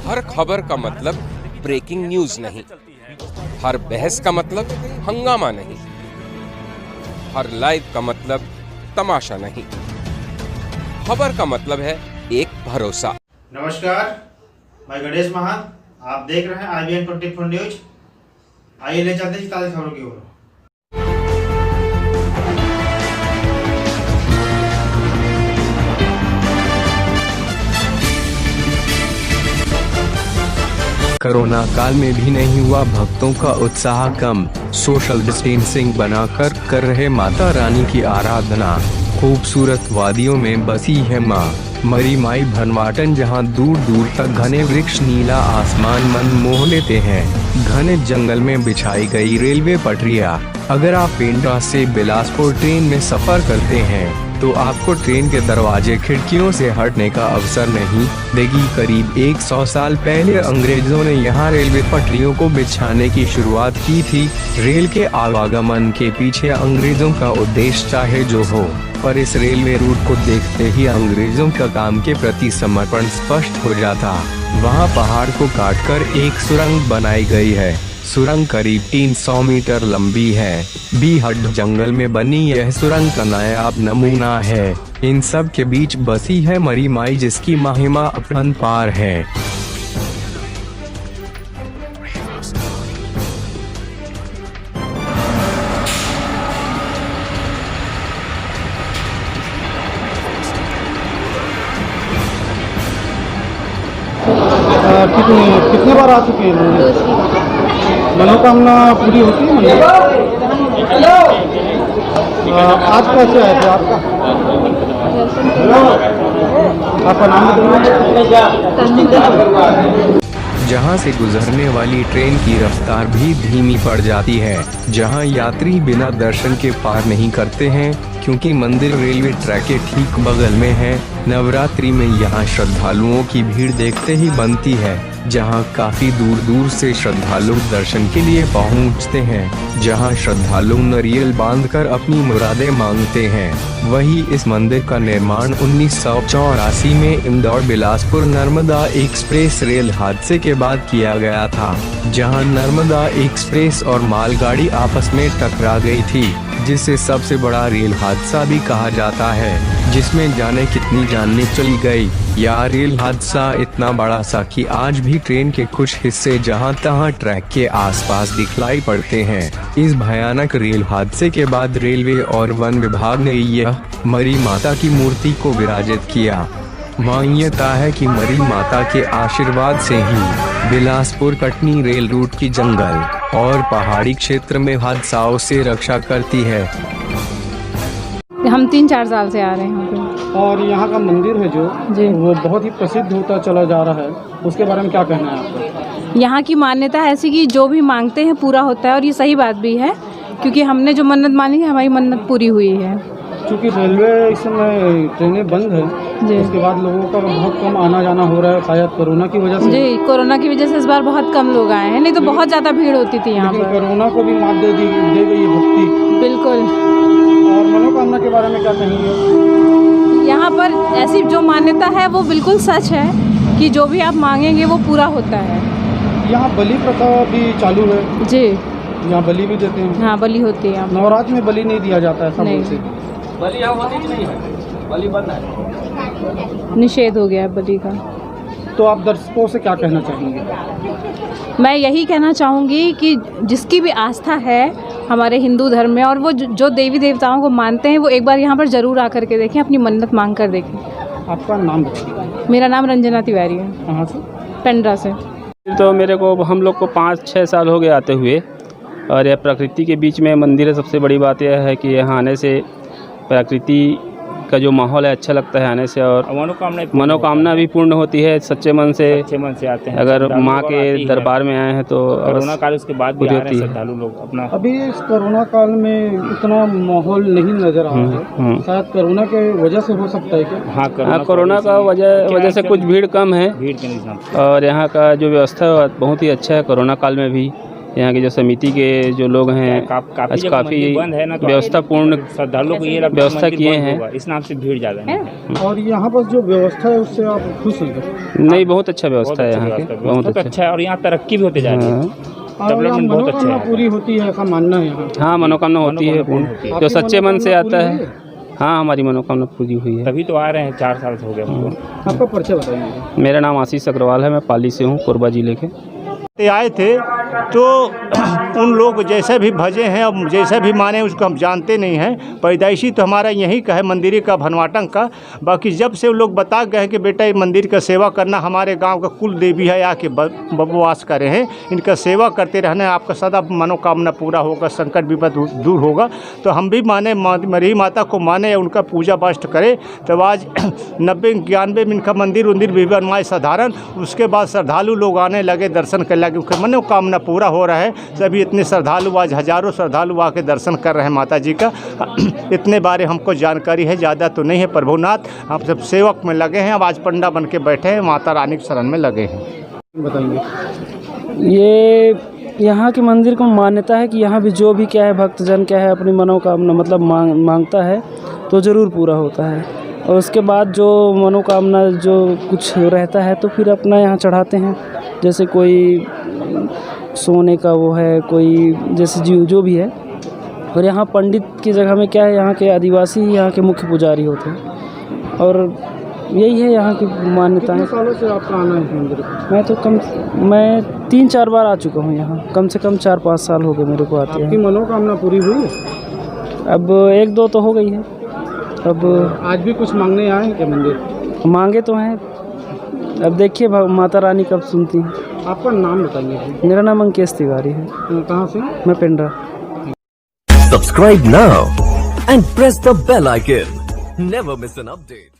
हर खबर का मतलब ब्रेकिंग न्यूज नहीं, हर बहस का मतलब हंगामा नहीं, हर लाइव का मतलब तमाशा नहीं। खबर का मतलब है एक भरोसा। नमस्कार, मैं गणेश महान। आप देख रहे हैं IBN 24 न्यूज। आइए ले चलते हैं ताज़ा खबरों की ओर। कोरोना काल में भी नहीं हुआ भक्तों का उत्साह कम। सोशल डिस्टेंसिंग बनाकर कर रहे माता रानी की आराधना। खूबसूरत वादियों में बसी है माँ मरी माई भनवाटन, जहाँ दूर दूर तक घने वृक्ष नीला आसमान मन मोह लेते हैं। घने जंगल में बिछाई गई रेलवे पटरियाँ। अगर आप पेंड्रा से बिलासपुर ट्रेन में सफर करते हैं तो आपको ट्रेन के दरवाजे खिड़कियों से हटने का अवसर नहीं देगी। करीब 100 साल पहले अंग्रेजों ने यहाँ रेलवे पटरियों को बिछाने की शुरुआत की थी। रेल के आवागमन के पीछे अंग्रेजों का उद्देश्य चाहे जो हो, पर इस रेलवे रूट को देखते ही अंग्रेजों का काम के प्रति समर्पण स्पष्ट हो जाता। वहाँ पहाड़ को काटकर एक सुरंग बनाई गई है। सुरंग करीब 300 मीटर लंबी है। बीहड जंगल में बनी यह सुरंग का नायाब नमूना है। इन सब के बीच बसी है मरी माई, जिसकी महिमा अपरंपार है। कितनी बार आ चुके हैं? मनोकामना पूरी होती है मंदिर? आज कैसे आए थे आपका? आपका नाम बताइए। जहां से गुजरने वाली ट्रेन की रफ्तार भी धीमी पड़ जाती है, जहां यात्री बिना दर्शन के पार नहीं करते हैं, क्योंकि मंदिर रेलवे ट्रैक के ठीक बगल में है। नवरात्रि में यहां श्रद्धालुओं की भीड़ देखते ही बनती है, जहां काफी दूर दूर से श्रद्धालु दर्शन के लिए पहुंचते हैं, जहां श्रद्धालु नारियल बांधकर अपनी मुरादें मांगते हैं। वही इस मंदिर का निर्माण 1984 में इंदौर बिलासपुर नर्मदा एक्सप्रेस रेल हादसे के बाद किया गया था, जहां नर्मदा एक्सप्रेस और मालगाड़ी आपस में टकरा गई थी, जिसे सबसे बड़ा रेल हादसा भी कहा जाता है, जिसमें जाने कितनी जानें चली गई। यह रेल हादसा इतना बड़ा सा कि आज भी ट्रेन के कुछ हिस्से जहां तहां ट्रैक के आसपास दिखलाई पड़ते हैं। इस भयानक रेल हादसे के बाद रेलवे और वन विभाग ने यह मरी माता की मूर्ति को विराजित किया। मान्यता है कि मरी माता के आशीर्वाद से ही बिलासपुर कटनी रेल रूट की जंगल और पहाड़ी क्षेत्र में हादसाओं से रक्षा करती है। हम 3-4 साल से आ रहे हैं यहाँ पे। और यहाँ का मंदिर है जो जी, वो बहुत ही प्रसिद्ध होता चला जा रहा है, उसके बारे में क्या कहना है आपका? यहाँ की मान्यता है ऐसी कि जो भी मांगते हैं पूरा होता है, और ये सही बात भी है, क्योंकि हमने जो मन्नत मानी है हमारी मन्नत पूरी हुई है। क्योंकि रेलवे इस समय ट्रेनें बंद है जी, उसके बाद लोगों का बहुत कम आना जाना हो रहा है, शायद कोरोना की वजह से। जी, कोरोना की वजह से इस बार बहुत कम लोग आए हैं, नहीं तो बहुत ज़्यादा भीड़ होती थी यहाँ लेकिन पर। कोरोना को भी मात दे गई ये भक्ति। बिल्कुल। और मनोकामना के बारे में क्या कहेंगे? यहाँ पर ऐसी जो मान्यता है वो बिल्कुल सच है कि जो भी आप मांगेंगे वो पूरा होता है। यहाँ बलि प्रथा भी चालू है। जी, यहाँ बलि भी देते हैं। हाँ, बलि होती है यहाँ पर। नवरात्र में बलि नहीं दिया जाता है सब नहीं। से। बलि यहाँ होती कि नहीं है? बलि बंद है, निषेध हो गया है बलि का। तो आप दर्शकों से क्या कहना चाहेंगे? मैं यही कहना चाहूँगी कि जिसकी भी आस्था है हमारे हिंदू धर्म में, और वो जो देवी देवताओं को मानते हैं, वो एक बार यहाँ पर ज़रूर आकर के देखें, अपनी मन्नत मांग कर देखें। आपका नाम बताइए। मेरा नाम रंजना तिवारी है, कहाँ से? पेंड्रा से। तो मेरे को हम लोग को 5-6 साल हो गए आते हुए, और यह प्रकृति के बीच में मंदिर है। सबसे बड़ी बात यह है कि यहाँ आने से प्रकृति का जो माहौल है अच्छा लगता है आने से, और मनोकामना भी पूर्ण होती है सच्चे मन से आते हैं। अगर माँ के दरबार में आए हैं तो कोरोना काल उसके बाद भी होती है। लोग अपना अभी इस कोरोना काल में इतना माहौल नहीं नजर आ रहा है, शायद कोरोना के वजह से हो सकता है क्या? हाँ, कोरोना का वजह से कुछ भीड़ कम है, और यहाँ का जो व्यवस्था है बहुत ही अच्छा है। कोरोना काल में भी यहाँ के जो समिति के जो लोग हैं आज काफ़ी व्यवस्थापूर्ण श्रद्धालुओं को ये लगता है व्यवस्था मंदिर किए बंद हैं। होगा, इस नाम से भीड़ ज़्यादा है। और यहाँ पर जो व्यवस्था है उससे आप खुश हैं? नहीं, बहुत अच्छा व्यवस्था है यहाँ की, बहुत बहुत अच्छा। अच्छा है और यहाँ तरक्की भी होते जा रही है। और यहाँ डेवलपमेंट बहुत अच्छा मनोकामना है। पूरी होती है ऐसा मानना है यहाँ? हाँ, मनोकामना होती है मनोकामना होती है। जो आपकी सच्चे मन से मनोकामना आता पूरी है। हुई है? हाँ, हमारी मनोकामना पूरी हुई है। तभी तो आ रहे हैं, 4 साल से हो गया हमको। आपका परिचय बताइए। मेरा नाम आशीष अग्रवाल है, मैं पाली से हूँ, कोरबा जिले के। आए थे तो उन लोग जैसे भी भजे हैं अब जैसे भी माने उसको हम जानते नहीं हैं। पैदाइशी तो हमारा यहीं का है, मंदिर का, भनवाटन का। बाकी जब से वो लोग बता गए हैं कि बेटा ये मंदिर का सेवा करना, हमारे गांव का कुल देवी है, आके बपवास करे हैं, इनका सेवा करते रहना, आपका सदा मनोकामना पूरा होगा, संकट विपद दूर होगा। तो हम भी माने, मरी माता को माने या उनका पूजा पाठ करें। तब आज 90-91 में इनका मंदिर उंदिर भी बनवाए साधारण। उसके बाद श्रद्धालु लोग आने लगे, दर्शन करने लगे, उनका मनोकामना पूरा हो रहा है। सभी इतने श्रद्धालु, आज हजारों श्रद्धालु आके दर्शन कर रहे हैं माता जी का। इतने बारे हमको जानकारी है, ज़्यादा तो नहीं है। प्रभुनाथ हम सब सेवक में लगे हैं, अब आज पंडा बन के बैठे हैं, माता रानी के शरण में लगे हैं। बताएंगे। ये यहाँ के मंदिर को मान्यता है कि यहाँ भी जो भी क्या है भक्तजन क्या है अपनी मनोकामना मतलब मांगता है तो ज़रूर पूरा होता है। और उसके बाद जो मनोकामना जो कुछ रहता है तो फिर अपना यहाँ चढ़ाते हैं। जैसे कोई सोने का वो है, कोई जैसे जो भी है। और यहाँ पंडित की जगह में क्या है, यहाँ के आदिवासी यहाँ के मुख्य पुजारी होते हैं। और यही है यहाँ की मान्यताएं। कितने सालों से आपका आना है इस मंदिर में? मैं 3-4 बार आ चुका हूँ यहाँ, कम से कम 4-5 साल हो गए मेरे को आते आपकी हैं। मनोकामना पूरी हुई? अब 1-2 तो हो गई है। अब आज भी कुछ मांगने आए हैं क्या मंदिर? मांगे तो हैं, अब देखिए माता रानी कब सुनती हैं। आपका नाम बताइए। मेरा नाम अंकेश तिवारी है। कहाँ से? मैं Pendra. Subscribe now and press the bell icon. Never miss an update.